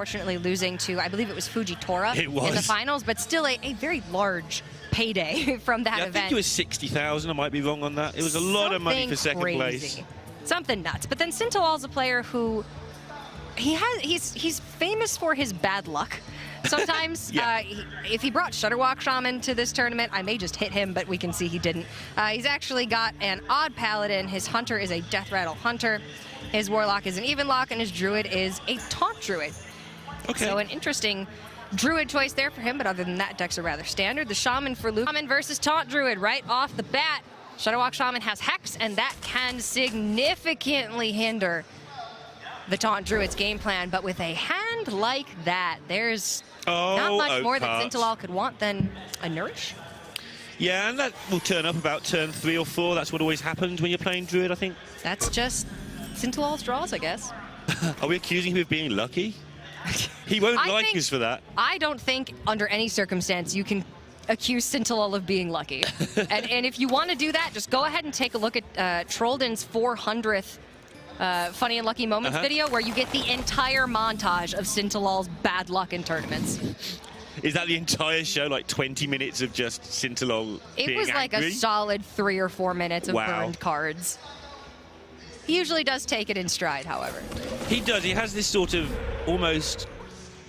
unfortunately losing to, I believe it was Fujitora It was. in the finals, but still a very large payday from that event. I think it was 60,000. I might be wrong on that. It was a lot of money for second place. Something nuts. But then Sintolol's a player who he's famous for his bad luck. Sometimes, if he brought Shutterwalk Shaman to this tournament, I may just hit him, but we can see he didn't. He's actually got an odd paladin. His hunter is a Death Rattle hunter. His warlock is an even lock, and his druid is a taunt druid. Okay. So an interesting druid choice there for him, but other than that, decks are rather standard. The shaman for Luke. Shaman versus taunt druid right off the bat. Shutterwalk Shaman has Hex, and that can significantly hinder the taunt druid's game plan. But with a hand like that, there's not much more that Sintolol could want than a nourish. Yeah, and that will turn up about turn 3 or 4. That's what always happens when you're playing druid, I think. That's just Sintolol's draws, I guess. Are we accusing him of being lucky? He won't like us for that. I don't think under any circumstance you can accuse Sintolol of being lucky. and if you want to do that, just go ahead and take a look at Trollden's 400th Funny and Lucky Moments video, where you get the entire montage of Sintolol's bad luck in tournaments. Is that the entire show, like 20 minutes of just Sintolol being It was like angry? a solid 3 or 4 minutes of burned cards. He usually does take it in stride, however. He does. He has this sort of almost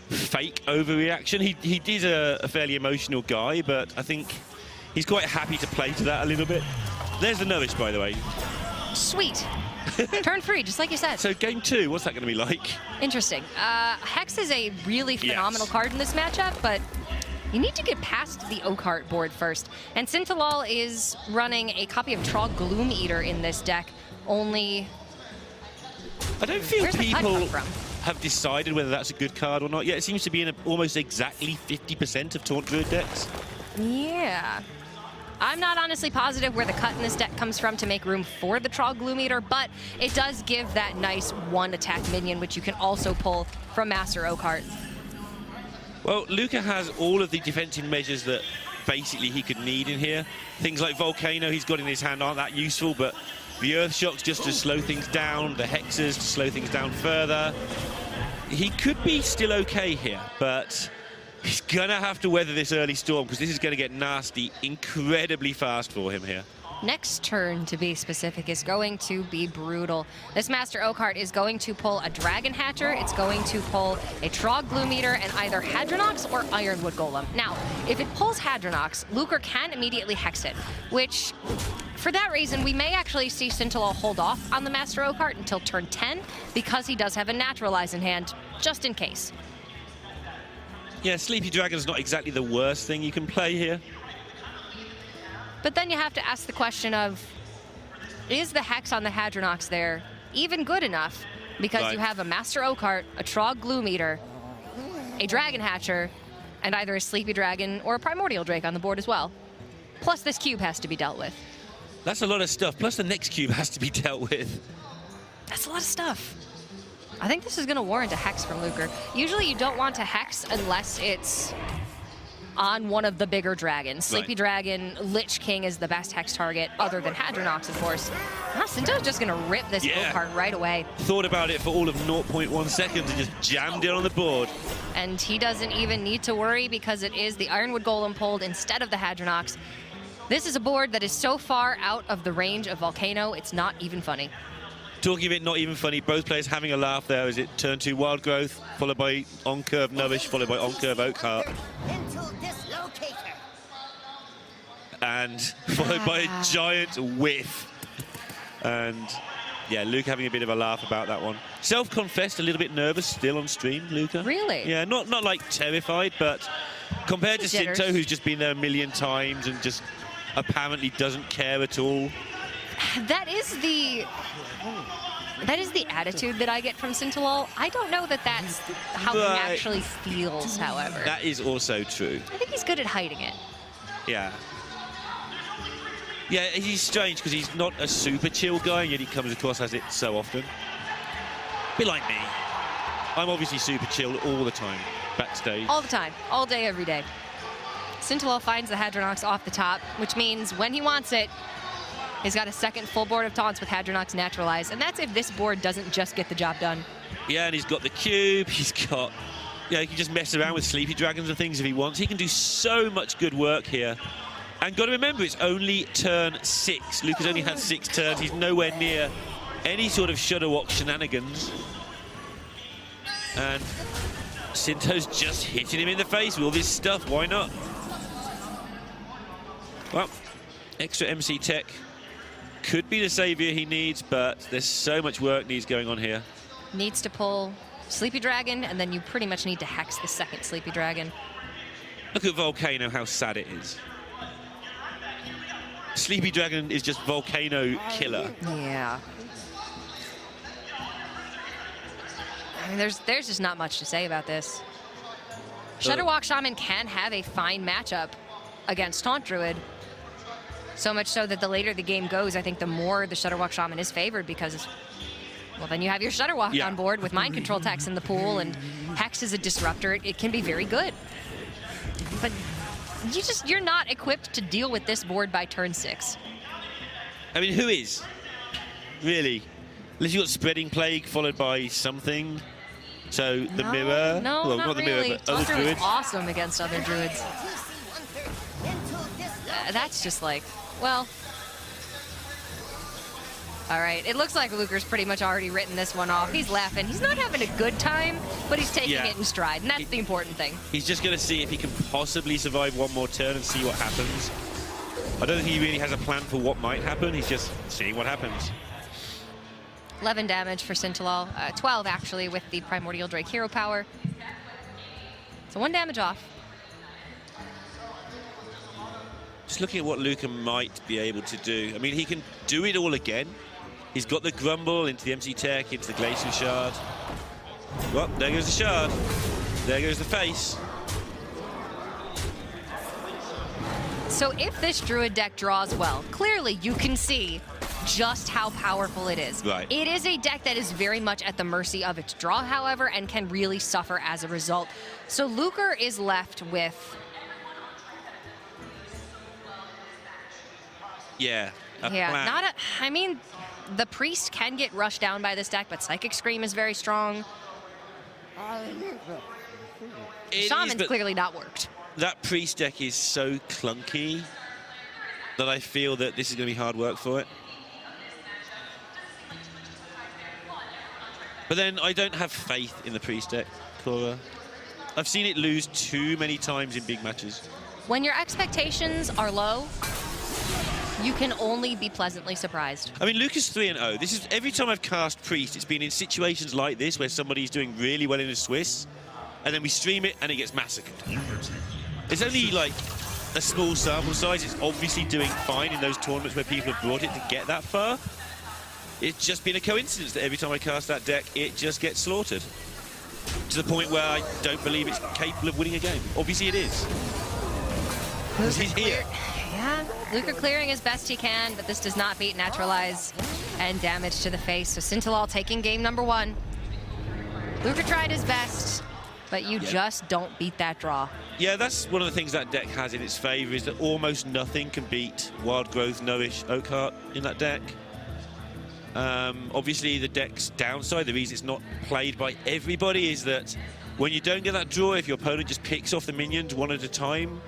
fake overreaction. He is a fairly emotional guy, but I think he's quite happy to play to that a little bit. There's the nourish, by the way. Sweet. Turn 3, just like you said. So game 2, what's that going to be like? Interesting. Hex is a really phenomenal card in this matchup, but you need to get past the Oak board first. And Sintolol is running a copy of Trog Gloom Eater in this deck. Only... I don't feel Where's people have decided whether that's a good card or not yet. It seems to be in almost exactly 50% of Taunt Druid decks. Yeah. I'm not honestly positive where the cut in this deck comes from to make room for the Trog Gloom Eater, but it does give that nice 1-attack minion, which you can also pull from Master Oakheart. Well, Luca has all of the defensive measures that basically he could need in here. Things like Volcano he's got in his hand aren't that useful, but the Earth Shocks just to slow things down, the Hexes to slow things down further. He could be still okay here, but he's going to have to weather this early storm, because this is going to get nasty incredibly fast for him here. Next turn, to be specific, is going to be brutal. This Master Oakheart is going to pull a Dragon Hatcher, it's going to pull a Trog Gloom Eater, and either Hadronox or Ironwood Golem. Now, if it pulls Hadronox, Lucre can immediately Hex it, which, for that reason, we may actually see Sintolol hold off on the Master Oakheart until turn 10, because he does have a Naturalize in hand, just in case. Yeah, Sleepy Dragon's not exactly the worst thing you can play here. But then you have to ask the question of, is the Hex on the Hadronox there even good enough? Because you have a Master Oakheart, a Trog Gloom Eater, a Dragon Hatcher, and either a Sleepy Dragon or a Primordial Drake on the board as well. Plus this cube has to be dealt with. That's a lot of stuff. Plus the next cube has to be dealt with. That's a lot of stuff. I think this is going to warrant a Hex from Lucre. Usually you don't want to Hex unless it's on one of the bigger dragons. Sleepy Dragon, Lich King is the best Hex target, other than Hadronox, of course. Now, Sinto's just going to rip this Oakheart right away. Thought about it for all of 0.1 seconds and just jammed it on the board. And he doesn't even need to worry, because it is the Ironwood Golem pulled instead of the Hadronox. This is a board that is so far out of the range of Volcano, it's not even funny. Talking of it not even funny, both players having a laugh there as it turn 2 Wild Growth, followed by on-curve Nourish, followed by on-curve Oakheart. And followed by a giant whiff. And yeah, Luke having a bit of a laugh about that one. Self-confessed a little bit nervous still on stream, Luca. Really? Yeah, not like terrified, but compared to Sinto, who's just been there a million times and just apparently doesn't care at all. That is the attitude that I get from Sintolol. I don't know that that's how he actually feels, however. That is also true. I think he's good at hiding it. Yeah. Yeah, he's strange because he's not a super chill guy, and yet he comes across as it so often. A bit like me. I'm obviously super chill all the time, backstage. All the time, all day, every day. Sintolol finds the Hadronox off the top, which means when he wants it, he's got a second full board of taunts with Hadronox Naturalize, and that's if this board doesn't just get the job done. Yeah, and he's got the cube, he's got Yeah, he can just mess around with Sleepy Dragons and things if he wants. He can do so much good work here. And got to remember, it's only turn 6. Luca's only had 6 turns. He's nowhere near any sort of Shudderwock shenanigans. And Sinto's just hitting him in the face with all this stuff. Why not? Well, extra MC tech could be the savior he needs, but there's so much work needs going on here. Needs to pull Sleepy Dragon, and then you pretty much need to hex the second Sleepy Dragon. Look at Volcano, how sad it is. Sleepy Dragon is just Volcano killer. Yeah. I mean, there's just not much to say about this. Shudderwock Shaman can have a fine matchup against Taunt Druid. So much so that the later the game goes, I think the more the Shudderwock Shaman is favored because, well, then you have your Shudderwock on board with Mind Control techs in the pool, and Hex is a disruptor. It can be very good. But you're not equipped to deal with this board by turn 6. I mean, who is? Really? Unless you've got Spreading Plague followed by something. So the mirror. No, well, not the really. mirror, but other Druid druids. is awesome against other druids. That's just like, well. All right, it looks like Luker's pretty much already written this one off. He's laughing. He's not having a good time, but he's taking it in stride, and that's the important thing. He's just going to see if he can possibly survive one more turn and see what happens. I don't think he really has a plan for what might happen. He's just seeing what happens. 11 damage for Sintolol. 12, actually, with the Primordial Drake hero power. So 1 damage off. Just looking at what Luca might be able to do. I mean, he can do it all again. He's got the Grumble into the MC Tech, into the Glacial Shard. Well, there goes the Shard. There goes the face. So if this Druid deck draws well, clearly you can see just how powerful it is. Right. It is a deck that is very much at the mercy of its draw, however, and can really suffer as a result. So Luker is left with... Yeah, yeah, not a... I mean, the Priest can get rushed down by this deck, but Psychic Scream is very strong. Shaman's clearly not worked. That Priest deck is so clunky that I feel that this is going to be hard work for it. But then I don't have faith in the Priest deck, Cora. I've seen it lose too many times in big matches. When your expectations are low, you can only be pleasantly surprised. I mean, Luca's 3-0. This is every time I've cast Priest, it's been in situations like this where somebody's doing really well in a Swiss, and then we stream it and it gets massacred. It's only like a small sample size. It's obviously doing fine in those tournaments where people have brought it to get that far. It's just been a coincidence that every time I cast that deck, it just gets slaughtered. To the point where I don't believe it's capable of winning a game. Obviously it is. Because he's here. Yeah, Luca clearing as best he can, but this does not beat Naturalize and damage to the face. So Sintolol taking game number 1. Luca tried his best, but you just don't beat that draw. Yeah, that's one of the things that deck has in its favor, is that almost nothing can beat Wild Growth, Nourish, Oakheart in that deck. Obviously, the deck's downside, the reason it's not played by everybody, is that when you don't get that draw, if your opponent just picks off the minions one at a time,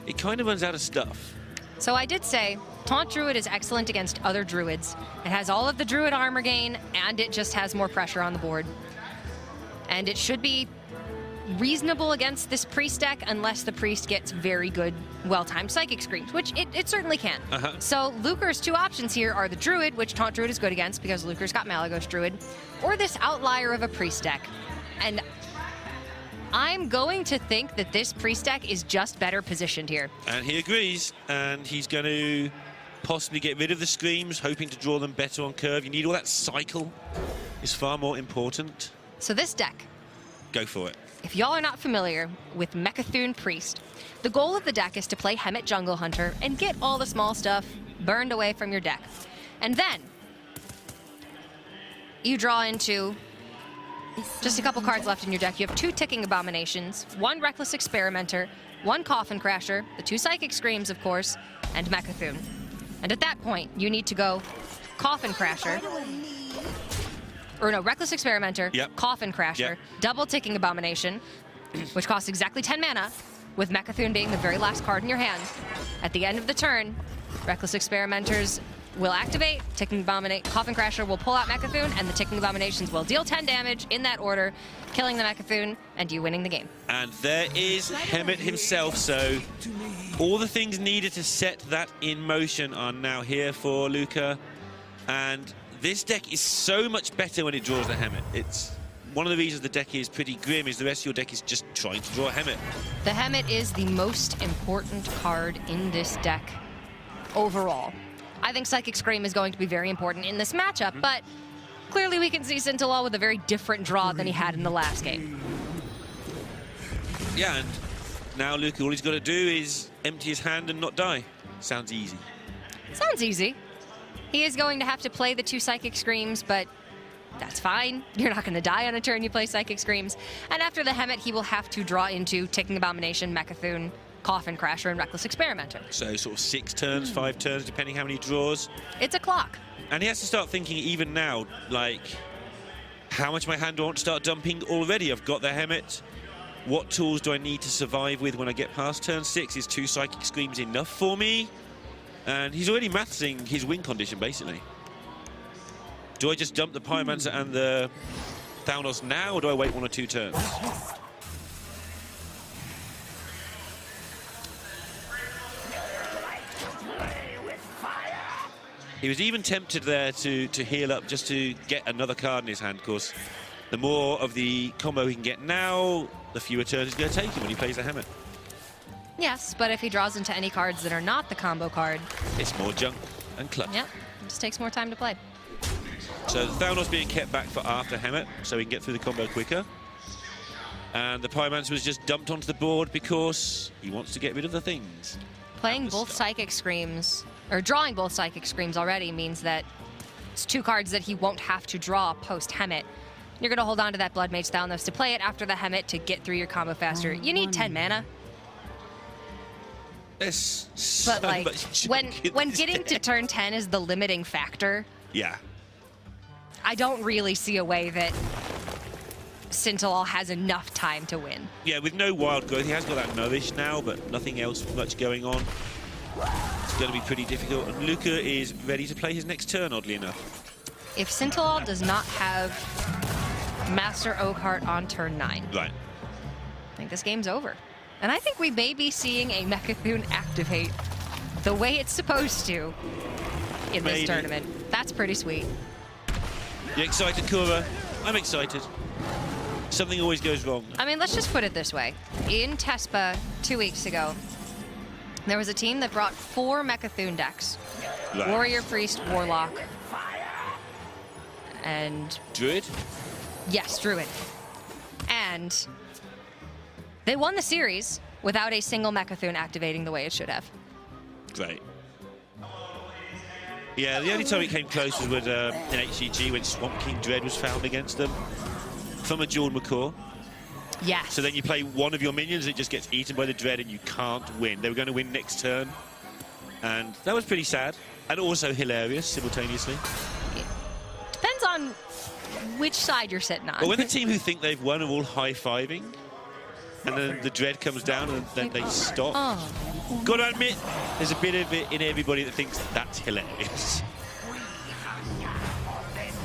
it kind of runs out of stuff. So I did say, Taunt Druid is excellent against other Druids. It has all of the Druid armor gain, and it just has more pressure on the board. And it should be reasonable against this Priest deck, unless the Priest gets very good, well-timed Psychic Screams, which it certainly can. So Luker's 2 options here are the Druid, which Taunt Druid is good against because Luker's got Malagos Druid, or this outlier of a Priest deck. And I'm going to think that this Priest deck is just better positioned here. And he agrees, and he's going to possibly get rid of the Screams, hoping to draw them better on curve. You need all that cycle. It's far more important. So this deck, go for it. If y'all are not familiar with Mechathune Priest, the goal of the deck is to play Hemet Jungle Hunter and get all the small stuff burned away from your deck. And then you draw into just a couple cards left in your deck. You have 2 Ticking Abominations, 1 Reckless Experimenter, 1 Coffin Crasher, the 2 Psychic Screams, of course, and Mechathune. And at that point, you need to go Coffin Crasher, or no, Reckless Experimenter, Coffin Crasher, double Ticking Abomination, which costs exactly 10 mana, with Mecha'thun being the very last card in your hand. At the end of the turn, Reckless Experimenters will activate, Coffin Crasher will pull out Mecha'thun, and the Ticking Abominations will deal 10 damage in that order, killing the Mecha'thun, and you winning the game. And there is Hemet himself, so all the things needed to set that in motion are now here for Luca. And this deck is so much better when it draws the Hemet. It's one of the reasons the deck is pretty grim is the rest of your deck is just trying to draw a Hemet. The Hemet is the most important card in this deck overall. I think Psychic Scream is going to be very important in this matchup, but clearly we can see Sintolol with a very different draw than he had in the last game. Yeah, and now Luca, all he's got to do is empty his hand and not die. Sounds easy. Sounds easy. He is going to have to play the 2 Psychic Screams, but that's fine. You're not going to die on a turn you play Psychic Screams. And after the Hemet, he will have to draw into Ticking Abomination, Mecha'thun, Coffin Crasher, and Reckless Experimenter. So sort of 6 turns, 5 turns, depending how many draws. It's a clock. And he has to start thinking even now, like, how much my hand do I want to start dumping already? I've got the Hemet. What tools do I need to survive with when I get past turn 6? Is 2 Psychic Screams enough for me? And he's already mathsing his win condition, basically. Do I just dump the Pyromancer and the Thalnos now, or do I wait 1 or 2 turns? He was even tempted there to heal up just to get another card in his hand. Of course, the more of the combo he can get now, the fewer turns he's going to take him when he plays the Hemet. Yes, but if he draws into any cards that are not the combo card, it's more junk and clutch. Yep, it just takes more time to play. So the Thalnos being kept back for after Hemet, so he can get through the combo quicker. And the Pyromancer was just dumped onto the board because he wants to get rid of the things. Playing both Psychic Screams, or drawing both Psychic Screams already, means that it's 2 cards that he won't have to draw post-Hemet. You're going to hold on to that Blood Mage Thalnos to play it after the Hemet to get through your combo faster. You need 10 mana. There's so but like, much when getting to turn 10 is the limiting factor, yeah, I don't really see a way that Sintolol has enough time to win. Yeah, with no wild growth, he has got that Nourish now, but nothing else much going on. It's going to be pretty difficult. And Luca is ready to play his next turn, oddly enough. If Sintolol does not have Master Oakheart on turn 9, right, I think this game's over. And I think we may be seeing a Mecha'thun activate the way it's supposed to in this tournament. That's pretty sweet. You excited, Kura? I'm excited. Something always goes wrong. I mean, let's just put it this way. In Tespa 2 weeks ago, there was a team that brought 4 Mecha'thun decks. Right. Warrior, Priest, Warlock, and... Druid? Yes, Druid. And they won the series without a single Mecha'thun activating the way it should have. Great. Yeah, the only time it came close was with, in HCT when Swamp King Dread was found against them from a Jewel Macaw. Yes. So then you play one of your minions, it just gets eaten by the Dread and you can't win. They were going to win next turn. And that was pretty sad. And also hilarious simultaneously. It depends on which side you're sitting on. But when the team who think they've won are all high-fiving, and then the Dread comes down and then they stop. Oh. Gotta admit, there's a bit of it in everybody that thinks that's hilarious.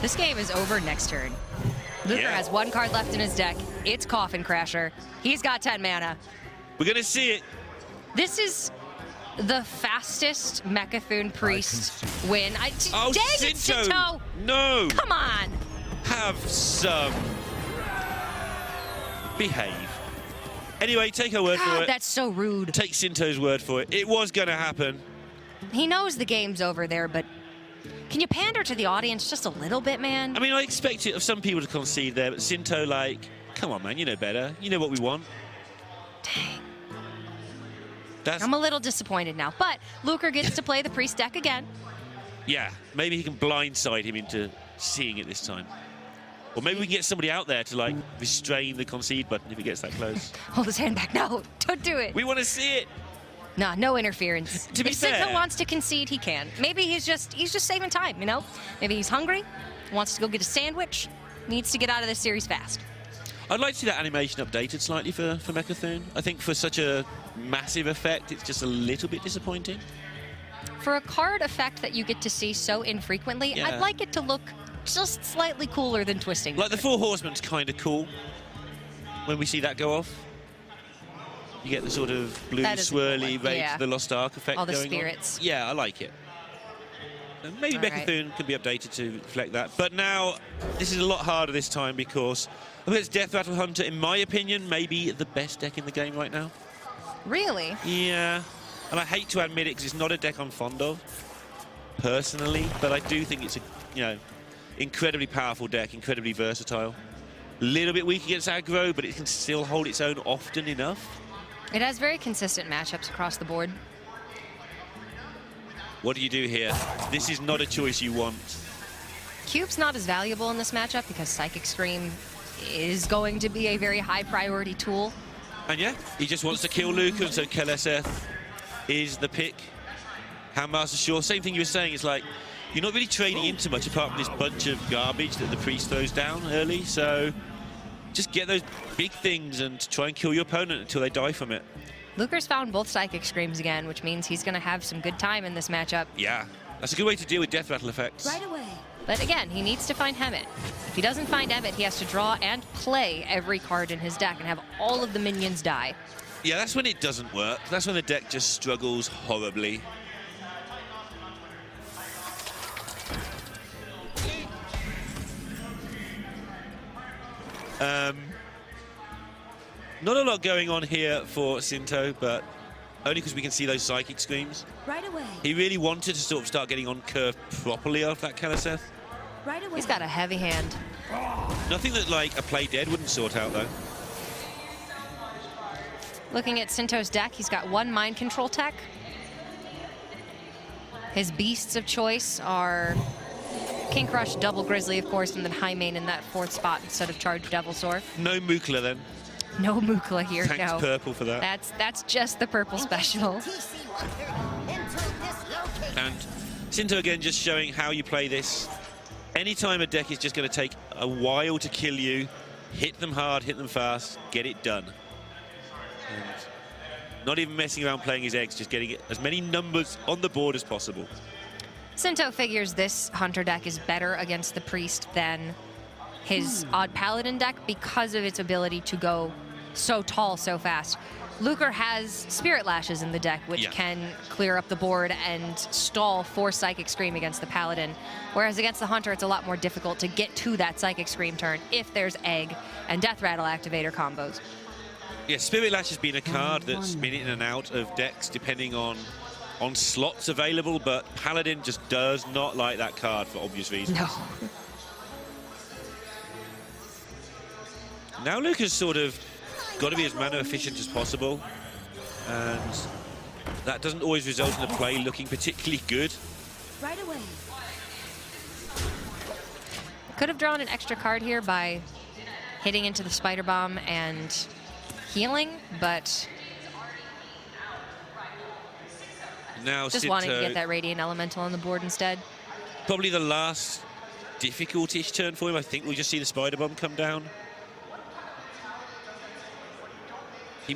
This game is over next turn. Luca has 1 card left in his deck. It's Coffin Crasher. He's got 10 mana. We're gonna see it. This is the fastest Mecha'thun Priest win. Oh, dang it, Sinto! No! Come on! Have some... behave. Anyway, take her word for it. That's so rude. Take Sinto's word for it. It was gonna happen. He knows the game's over there, but can you pander to the audience just a little bit, man? I mean, I expect it of some people to concede there, but Sinto, like, come on, man, you know better. You know what we want. Dang. I'm a little disappointed now, but Luca gets to play the Priest deck again. Yeah, maybe he can blindside him into seeing it this time. Or maybe we can get somebody out there to, like, restrain the concede button if he gets that close. Hold his hand back. No, don't do it. We want to see it. Nah, no interference. To be fair, if Sinto wants to concede, he can. Maybe he's just saving time, you know? Maybe he's hungry, wants to go get a sandwich, needs to get out of this series fast. I'd like to see that animation updated slightly for Mechathune. I think for such a massive effect, it's just a little bit disappointing. For a card effect that you get to see so infrequently, Yeah. I'd like it to look just slightly cooler than Twisting. Like the Four Horsemen's kind of cool when we see that go off. You get the sort of blue swirly Raid to the Lost Ark effect all the going spirits. on. Yeah, I like it. And maybe Mechathune could be updated to reflect that. But now, this is a lot harder this time because I think it's Death Rattle Hunter, in my opinion, maybe the best deck in the game right now. Really? Yeah. And I hate to admit it because it's not a deck I'm fond of, personally. But I do think it's a, incredibly powerful deck, incredibly versatile. A little bit weak against aggro, but it can still hold its own often enough. It has very consistent matchups across the board. What do you do here? This is not a choice you want. Cube's not as valuable in this matchup because Psychic Scream is going to be a very high priority tool. And yeah, he just wants to kill Luca, and so Keleseth is the pick. Handmaster Shaw, same thing you were saying, it's like, you're not really trading into much apart from this bunch of garbage that the priest throws down early, so just get those big things and try and kill your opponent until they die from it. Luker's found both Psychic Screams again, which means he's going to have some good time in this matchup. Yeah, that's a good way to deal with Death Rattle effects. Right away. But again, he needs to find Hemet. If he doesn't find Hemet, he has to draw and play every card in his deck and have all of the minions die. Yeah, that's when it doesn't work. That's when the deck just struggles horribly. Not a lot going on here for Sinto, but only because we can see those Psychic Screams. Right away. He really wanted to sort of start getting on curve properly off that Keleseth. Right away. He's got a heavy hand. Nothing that, like, a Play Dead wouldn't sort out, though. Looking at Sinto's deck, he's got one Mind Control tech. His beasts of choice are King Crush, Double Grizzly, of course, and then Highmane in that 4th spot instead of Charged Devilsaur. No Mukla, then. No Mukla here, Thanks, no. purple for that. That's just the purple special. And Sinto, again, just showing how you play this. Anytime a deck is just going to take a while to kill you, hit them hard, hit them fast, get it done. And not even messing around playing his eggs, just getting as many numbers on the board as possible. Sinto figures this Hunter deck is better against the Priest than his Odd Paladin deck because of its ability to go so tall so fast. Luker has Spirit Lashes in the deck, which can clear up the board and stall for Psychic Scream against the Paladin. Whereas against the Hunter, it's a lot more difficult to get to that Psychic Scream turn if there's Egg and Death Rattle Activator combos. Yeah, Spirit Lash has been a card that's been in and out of decks depending on slots available, but Paladin just does not like that card for obvious reasons. No. Now Luca's sort of got to be as mana efficient as possible, and that doesn't always result in the play looking particularly good. Right away. Could have drawn an extra card here by hitting into the Spider Bomb and healing, but Now just wanting to get that Radiant Elemental on the board instead. Probably the last difficult-ish turn for him. I think we'll just see the Spider Bomb come down.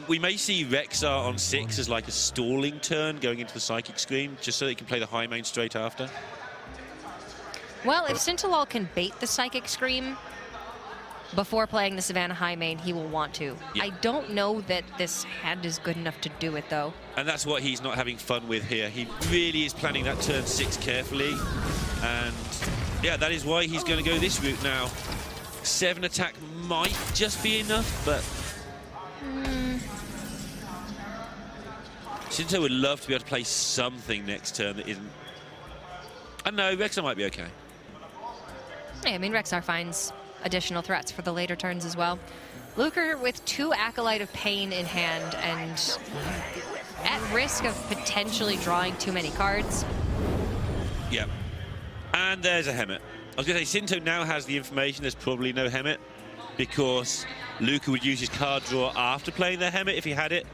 We may see Rexar on 6 as like a stalling turn going into the Psychic Scream, just so they can play the Highmane straight after. Well, if Sintolol can bait the Psychic Scream before playing the Savannah Highmane, he will want to. Yeah. I don't know that this hand is good enough to do it, though. And that's what he's not having fun with here. He really is planning that turn 6 carefully. And yeah, that is why he's going to go this route now. 7 attack might just be enough, but Sinto would love to be able to play something next turn that isn't. I don't know, Rexar might be okay. Yeah, I mean, Rexar finds additional threats for the later turns as well. Luker with 2 Acolyte of Pain in hand and at risk of potentially drawing too many cards. Yeah. And there's a Hemet. I was going to say, Sinto now has the information there's probably no Hemet because Luker would use his card draw after playing the Hemet if he had it.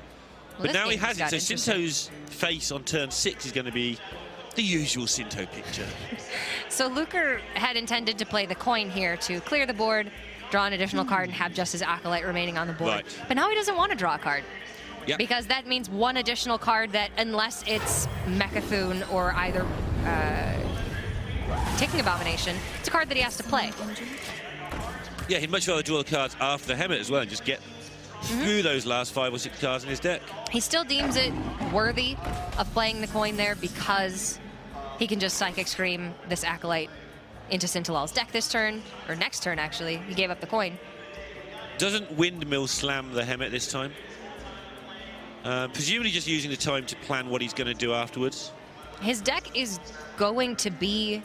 Well, but now he has has it, so Sinto's face on turn 6 is going to be the usual Sinto picture. So Luker had intended to play the coin here to clear the board, draw an additional card and have just his Acolyte remaining on the board. Right. But now he doesn't want to draw a card. Yep. Because that means one additional card that, unless it's Mechathune or either Ticking Abomination, it's a card that he has to play. Yeah, he'd much rather draw the cards after the Hemet as well and just get through those last 5 or 6 cards in his deck. He still deems it worthy of playing the coin there because he can just Psychic Scream this Acolyte into Sintolol's deck this turn, or next turn actually. He gave up the coin. Doesn't Windmill slam the Hemet this time? Presumably just using the time to plan what he's going to do afterwards. His deck is going to be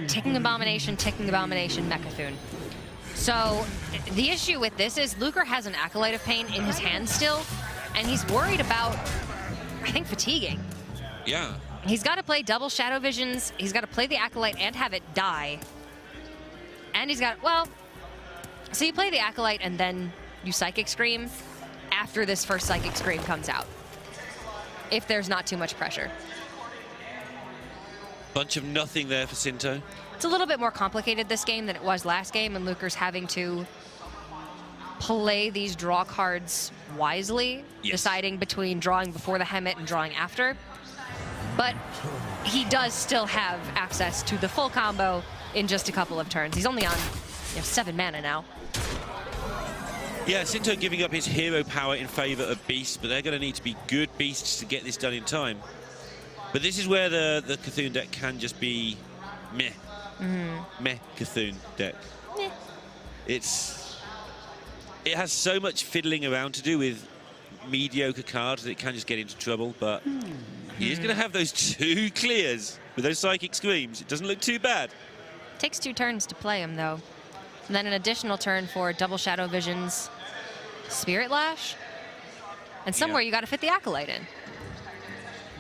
Ticking Abomination, Mechathune. So the issue with this is Lucre has an Acolyte of Pain in his hand still, and he's worried about, I think, fatiguing. Yeah. He's got to play double Shadow Visions, he's got to play the Acolyte and have it die. And he's got, well, so you play the Acolyte and then you Psychic Scream after this first Psychic Scream comes out, if there's not too much pressure. Bunch of nothing there for Sinto. It's a little bit more complicated this game than it was last game, and Lucre's having to play these draw cards wisely, deciding between drawing before the Hemet and drawing after. But he does still have access to the full combo in just a couple of turns. He's only on 7 mana now. Yeah, Sinto giving up his hero power in favor of beasts, but they're going to need to be good beasts to get this done in time. But this is where the Cthulhu deck can just be meh. Meh Cthulhu deck. Meh. It has so much fiddling around to do with mediocre cards that it can just get into trouble, but he is going to have those 2 clears with those Psychic Screams. It doesn't look too bad. Takes 2 turns to play him, though. And then an additional turn for double Shadow Visions, Spirit Lash, and somewhere you got to fit the Acolyte in.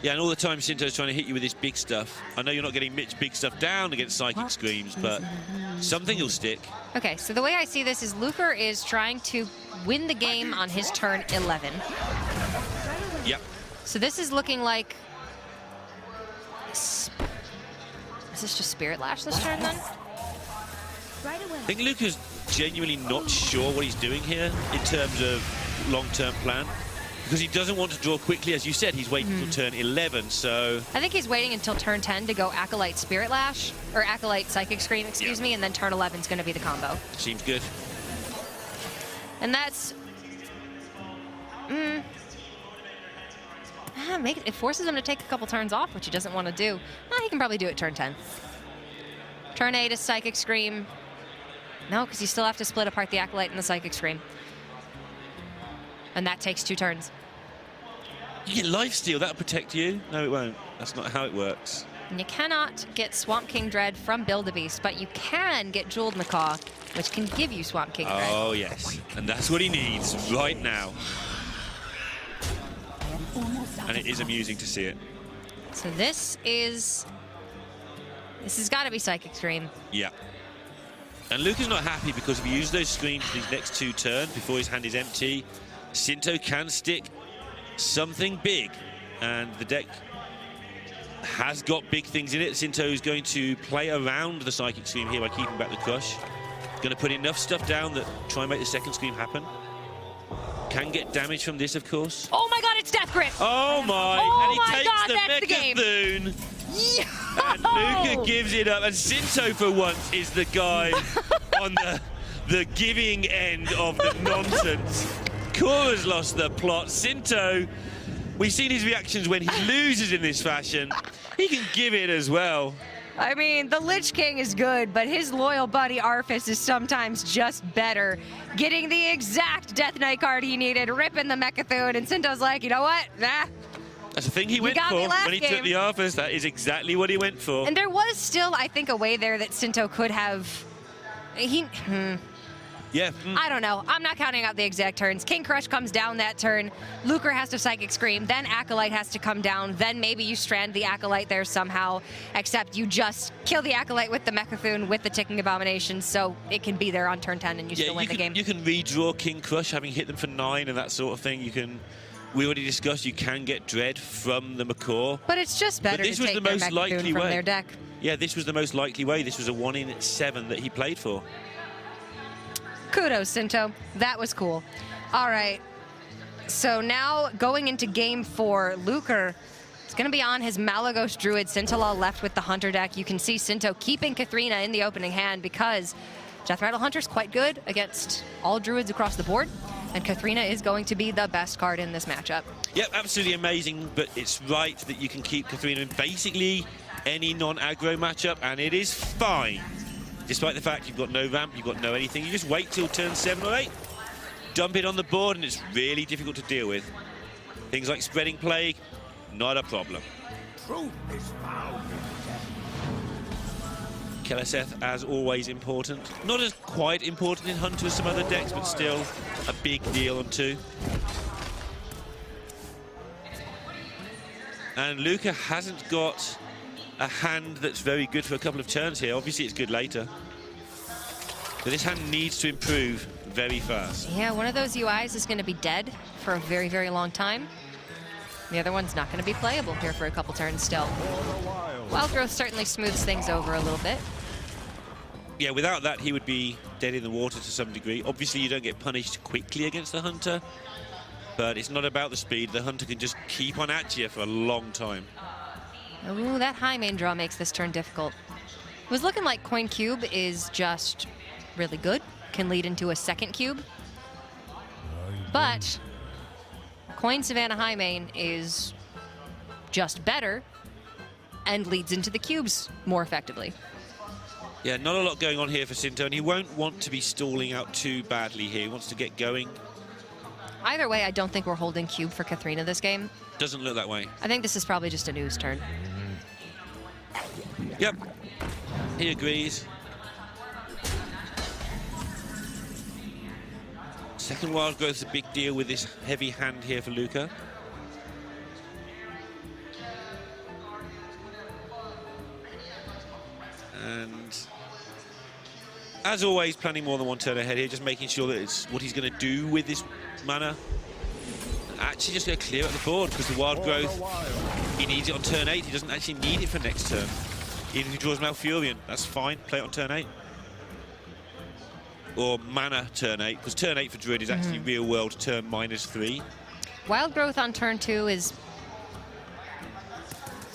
Yeah, and all the time Sinto's trying to hit you with this big stuff. I know you're not getting Mitch big stuff down against Psychic Screams, but something will stick. Okay, so the way I see this is Lucre is trying to win the game on his turn 11. Yep. So this is looking like... Is this just Spirit Lash this turn, then? Right away. I think Luca's genuinely not sure what he's doing here in terms of long-term plan, because he doesn't want to draw quickly. As you said, he's waiting until turn 11, so... I think he's waiting until turn 10 to go Acolyte Spirit Lash, or Acolyte Psychic Scream, excuse me, and then turn 11 is going to be the combo. Seems good. And that's... it forces him to take a couple turns off, which he doesn't want to do. He can probably do it turn 10. Turn 8 is Psychic Scream. No, because you still have to split apart the Acolyte and the Psychic Scream. And that takes 2 turns. You get Lifesteal, that'll protect you. No, it won't. That's not how it works. And you cannot get Swamp King Dread from Build-A-Beast, but you can get Jeweled Macaw, which can give you Swamp King Dread. Oh, yes. And that's what he needs right now. And it is amusing to see it. So this has got to be Psychic Scream. Yeah. And Luca's not happy because if he uses those screens for these next 2 turns before his hand is empty, Sinto can stick something big. And the deck has got big things in it. Sinto is going to play around the Psychic Scream here by keeping back the Crush. Going to put enough stuff down that try and make the second Scream happen. Can get damage from this, of course. Oh my god, it's Death Grip! Oh my! Oh and he my takes god, the that's the game! Mechathune. And Luca gives it up. And Sinto, for once, is the guy on the giving end of the nonsense. Cora's lost the plot. Sinto, we've seen his reactions when he loses in this fashion. He can give it as well. I mean, the Lich King is good, but his loyal buddy Arphis is sometimes just better. Getting the exact Death Knight card he needed, ripping the Mechathune, and Sinto's like, you know what? Nah. That's the thing he went for when he took the Arphis. That is exactly what he went for. And there was still, I think, a way there that Sinto could have... Yeah. I don't know. I'm not counting out the exact turns. King Crush comes down that turn. Lucre has to Psychic Scream. Then Acolyte has to come down. Then maybe you strand the Acolyte there somehow. Except you just kill the Acolyte with the Mechathune with the Ticking Abomination, so it can be there on turn 10 and you still win the game. You can redraw King Crush, having hit them for 9 and that sort of thing. You can we already discussed you can get Dread from the Macaw. But it's just better to take their Mech Buffoon from their deck. Yeah, this was the most likely way. This was a 1 in 7 that he played for. Kudos, Sinto. That was cool. All right. So now going into game 4, Luker is going to be on his Malagos Druid. Sintolol left with the Hunter deck. You can see Sinto keeping Katharina in the opening hand because Death Rattle Hunter's quite good against all Druids across the board. And Katharina is going to be the best card in this matchup. Yep, absolutely amazing. But it's right that you can keep Katharina in basically any non-aggro matchup, and it is fine. Despite the fact you've got no ramp, you've got no anything. You just wait till turn 7 or 8. Dump it on the board, and it's really difficult to deal with. Things like Spreading Plague, not a problem. Truth is found in death. Keleseth, as always, important. Not as quite important in Hunter as some other decks, but still a big deal on 2. And Luka hasn't got a hand that's very good for a couple of turns here. Obviously, it's good later. But this hand needs to improve very fast. Yeah, one of those UIs is going to be dead for a very, very long time. The other one's not going to be playable here for a couple turns still. Wild Growth certainly smooths things over a little bit. Yeah, without that, he would be dead in the water to some degree. Obviously, you don't get punished quickly against the Hunter, but it's not about the speed. The Hunter can just keep on at you for a long time. Ooh, that high main draw makes this turn difficult. It was looking like Coin Cube is just really good, can lead into a second cube. But Coin Savannah High Main is just better and leads into the cubes more effectively. Yeah, not a lot going on here for Sinto, and he won't want to be stalling out too badly here. He wants to get going. Either way, I don't think we're holding cube for Katharina this game. Doesn't look that way. I think this is probably just a news turn. Yep, he agrees. Second Wild Growth is a big deal with this heavy hand here for Luka. And as always, planning more than one turn ahead here, just making sure that it's what he's going to do with this mana. Actually just going to clear up the board because the Wild Growth, he needs it on turn 8. He doesn't actually need it for next turn. Even if he draws Malfurion, that's fine. Play it on turn 8. Or mana turn 8, because turn 8 for Druid is actually real world turn -3. Wild Growth on turn 2 is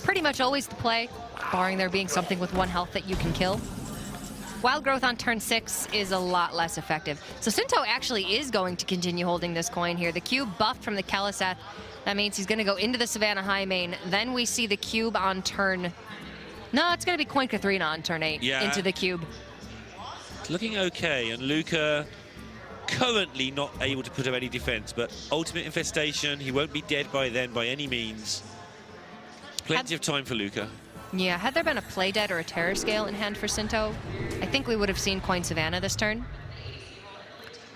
pretty much always the play, barring there being something with 1 health that you can kill. Wild Growth on turn 6 is a lot less effective. So Sinto actually is going to continue holding this coin here. The cube buffed from the Keleseth. That means he's going to go into the Savannah High Main. Then we see the cube on turn... No, it's going to be Coin Katharina on turn 8 into the cube. It's looking okay, and Luka currently not able to put up any defense, but Ultimate Infestation, he won't be dead by then by any means. Plenty of time for Luka. Yeah, had there been a Play Dead or a Terror Scale in hand for Sinto, I think we would have seen Coin Savannah this turn.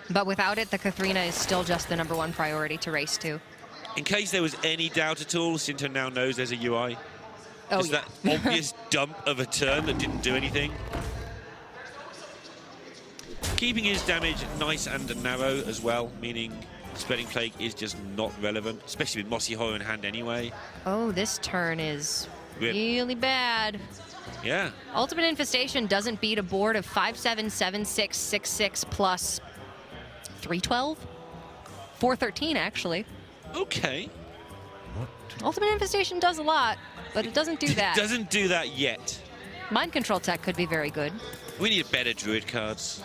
But without it, the Katharina is still just the #1 priority to race to. In case there was any doubt at all, Sinto now knows there's a UI. Oh, Just that obvious dump of a turn that didn't do anything. Keeping his damage nice and narrow as well, meaning Spreading Plague is just not relevant, especially with Mossy Horror in hand anyway. Oh, this turn is really bad. Yeah. Ultimate Infestation doesn't beat a board of 5/7, 7/6, 6/6 plus 3/12? 4/13, actually. Okay. Ultimate Infestation does a lot, but it doesn't do that. It doesn't do that yet. Mind Control tech could be very good. We need better Druid cards.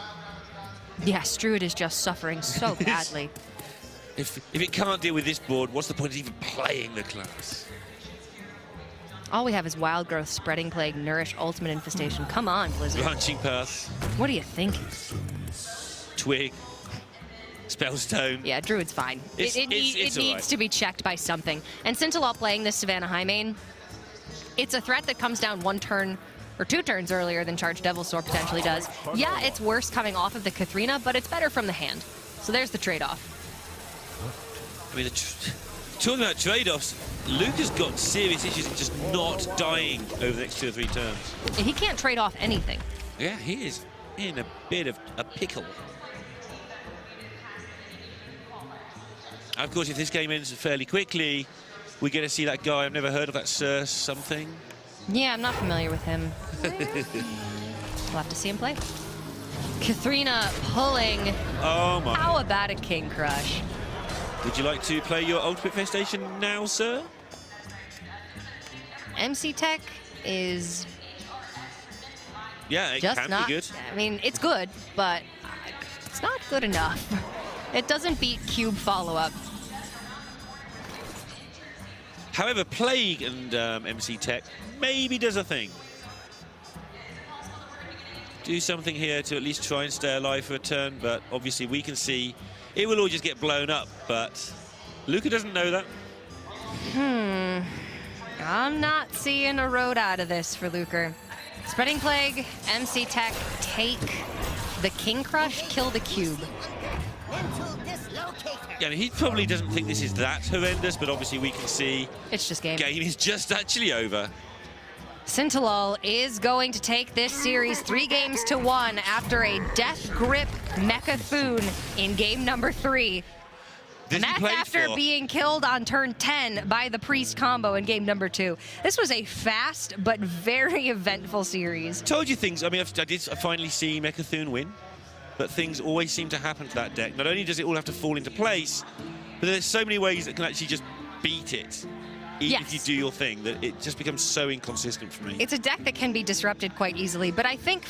Yes, Druid is just suffering so badly. If it can't deal with this board, what's the point of even playing the class? All we have is Wild Growth, Spreading Plague, Nourish, Ultimate Infestation. Come on, Blizzard. Branching Path. What do you think? Twig. Spellstone. Yeah, Druid's fine. It needs to be checked by something. And Sintolol playing this Savannah High Main, it's a threat that comes down 1 turn or 2 turns earlier than Charged Devilsaur potentially does. Yeah, it's worse coming off of the Katharina, but it's better from the hand. So there's the trade-off. I mean, talking about trade-offs, Luka's got serious issues of just not dying over the next 2 or 3 turns. He can't trade off anything. Yeah, he is in a bit of a pickle. Of course, if this game ends fairly quickly, we get to see that guy. I've never heard of that Sir something. Yeah, I'm not familiar with him. We'll have to see him play. Katharina pulling. Oh my. How about a King Crush? Would you like to play your Ultimate Festation now, sir? MC Tech is Yeah, it just can not. be good. I mean, it's good, but it's not good enough. It doesn't beat Cube follow-up. However, Plague and MC Tech maybe does a thing. Do something here to at least try and stay alive for a turn, but obviously we can see it will all just get blown up, but Luca doesn't know that. I'm not seeing a road out of this for Luker. Spreading Plague, MC Tech, take the King Crush, kill the Cube. Yeah, I mean, he probably doesn't think this is that horrendous, but obviously we can see It's just game. game is just actually over. Sintolol is going to take this series 3-1 after a death grip Mechathune in game number 3. And that's after being killed on turn 10 by the Priest combo in game number 2. This was a fast but very eventful series. Told you things. I mean, I did finally see Mechathune win, but things always seem to happen to that deck. Not only does it all have to fall into place, but there's so many ways that can actually just beat it. Even if you do your thing, that it just becomes so inconsistent for me. It's a deck that can be disrupted quite easily, but I think